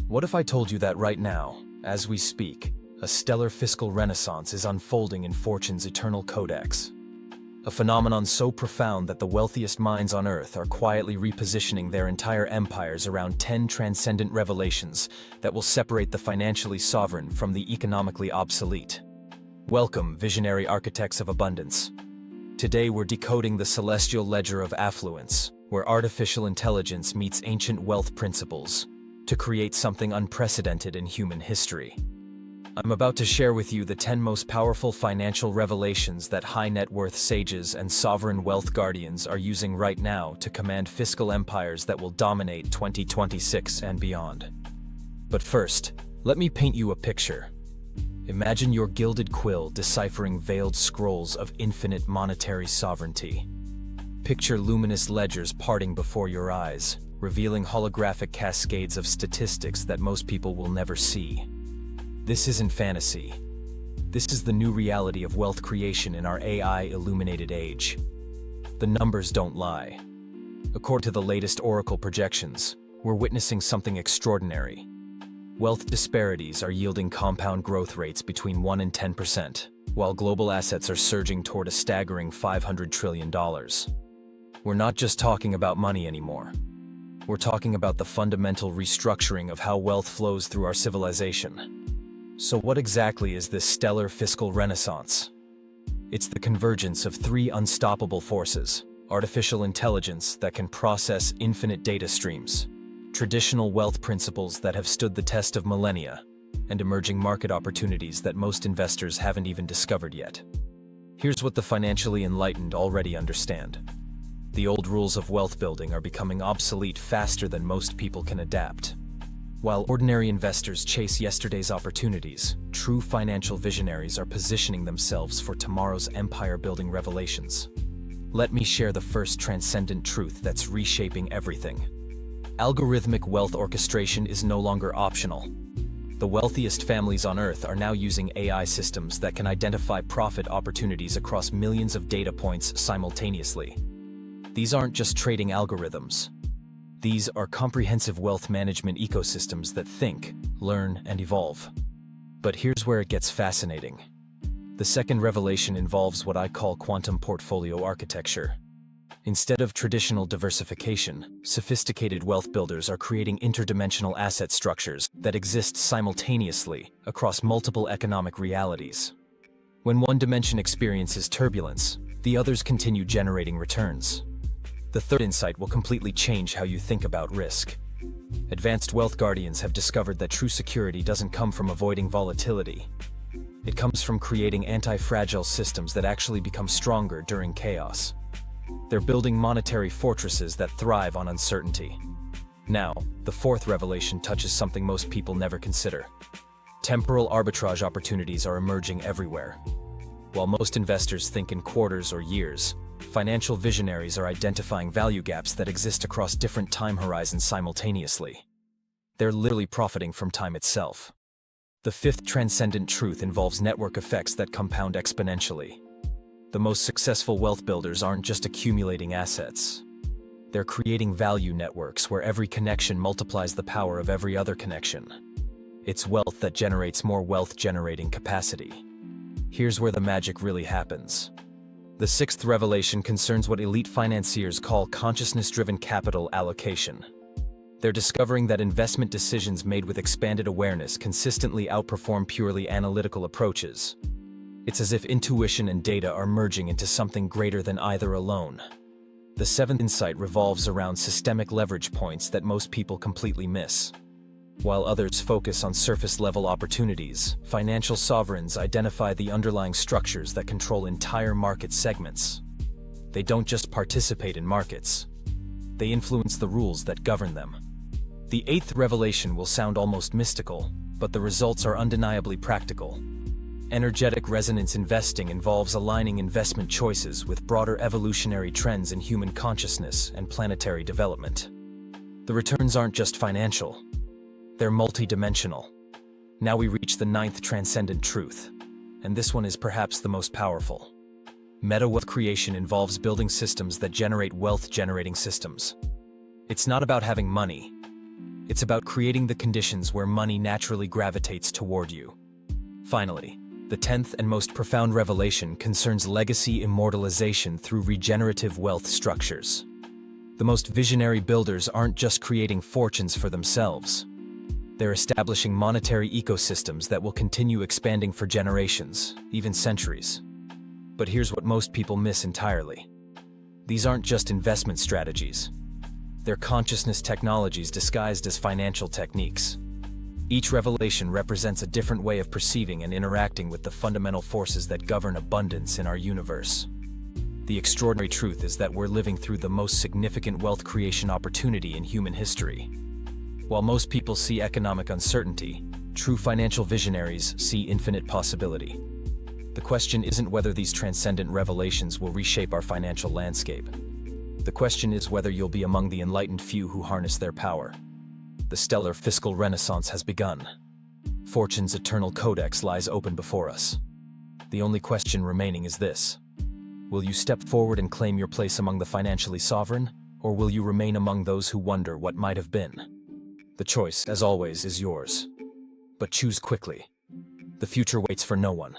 What if I told you that right now, as we speak, a stellar fiscal renaissance is unfolding in Fortune's eternal codex? A phenomenon so profound that the wealthiest minds on Earth are quietly repositioning their entire empires around 10 transcendent revelations that will separate the financially sovereign from the economically obsolete. Welcome, visionary architects of abundance. Today we're decoding the celestial ledger of affluence, where artificial intelligence meets ancient wealth principles, to create something unprecedented in human history. I'm about to share with you the 10 most powerful financial revelations that high-net-worth sages and sovereign wealth guardians are using right now to command fiscal empires that will dominate 2026 and beyond. But first, let me paint you a picture. Imagine your gilded quill deciphering veiled scrolls of infinite monetary sovereignty. Picture luminous ledgers parting before your eyes, revealing holographic cascades of statistics that most people will never see. This isn't fantasy. This is the new reality of wealth creation in our AI-illuminated age. The numbers don't lie. According to the latest Oracle projections, we're witnessing something extraordinary. Wealth disparities are yielding compound growth rates between 1 and 10%, while global assets are surging toward a staggering $500 trillion. We're not just talking about money anymore. We're talking about the fundamental restructuring of how wealth flows through our civilization. So what exactly is this stellar fiscal renaissance? It's the convergence of three unstoppable forces: artificial intelligence that can process infinite data streams, traditional wealth principles that have stood the test of millennia, and emerging market opportunities that most investors haven't even discovered yet. Here's what the financially enlightened already understand. The old rules of wealth building are becoming obsolete faster than most people can adapt. While ordinary investors chase yesterday's opportunities, true financial visionaries are positioning themselves for tomorrow's empire-building revelations. Let me share the first transcendent truth that's reshaping everything. Algorithmic wealth orchestration is no longer optional. The wealthiest families on Earth are now using AI systems that can identify profit opportunities across millions of data points simultaneously. These aren't just trading algorithms. These are comprehensive wealth management ecosystems that think, learn, and evolve. But here's where it gets fascinating. The second revelation involves what I call quantum portfolio architecture. Instead of traditional diversification, sophisticated wealth builders are creating interdimensional asset structures that exist simultaneously across multiple economic realities. When one dimension experiences turbulence, the others continue generating returns. The third insight will completely change how you think about risk. Advanced wealth guardians have discovered that true security doesn't come from avoiding volatility. It comes from creating anti-fragile systems that actually become stronger during chaos. They're building monetary fortresses that thrive on uncertainty. Now, the fourth revelation touches something most people never consider. Temporal arbitrage opportunities are emerging everywhere. While most investors think in quarters or years, financial visionaries are identifying value gaps that exist across different time horizons simultaneously. They're literally profiting from time itself. The fifth transcendent truth involves network effects that compound exponentially. The most successful wealth builders aren't just accumulating assets. They're creating value networks where every connection multiplies the power of every other connection. It's wealth that generates more wealth-generating capacity. Here's where the magic really happens. The sixth revelation concerns what elite financiers call consciousness-driven capital allocation. They're discovering that investment decisions made with expanded awareness consistently outperform purely analytical approaches. It's as if intuition and data are merging into something greater than either alone. The seventh insight revolves around systemic leverage points that most people completely miss. While others focus on surface-level opportunities, financial sovereigns identify the underlying structures that control entire market segments. They don't just participate in markets. They influence the rules that govern them. The eighth revelation will sound almost mystical, but the results are undeniably practical. Energetic resonance investing involves aligning investment choices with broader evolutionary trends in human consciousness and planetary development. The returns aren't just financial. They're multidimensional. Now we reach the ninth transcendent truth, and this one is perhaps the most powerful. Meta wealth creation involves building systems that generate wealth-generating systems. It's not about having money. It's about creating the conditions where money naturally gravitates toward you. Finally, the 10th and most profound revelation concerns legacy immortalization through regenerative wealth structures. The most visionary builders aren't just creating fortunes for themselves. They're establishing monetary ecosystems that will continue expanding for generations, even centuries. But here's what most people miss entirely. These aren't just investment strategies. They're consciousness technologies disguised as financial techniques. Each revelation represents a different way of perceiving and interacting with the fundamental forces that govern abundance in our universe. The extraordinary truth is that we're living through the most significant wealth creation opportunity in human history. While most people see economic uncertainty, true financial visionaries see infinite possibility. The question isn't whether these transcendent revelations will reshape our financial landscape. The question is whether you'll be among the enlightened few who harness their power. The stellar fiscal renaissance has begun. Fortune's eternal codex lies open before us. The only question remaining is this: will you step forward and claim your place among the financially sovereign, or will you remain among those who wonder what might have been? The choice, as always, is yours. But choose quickly. The future waits for no one.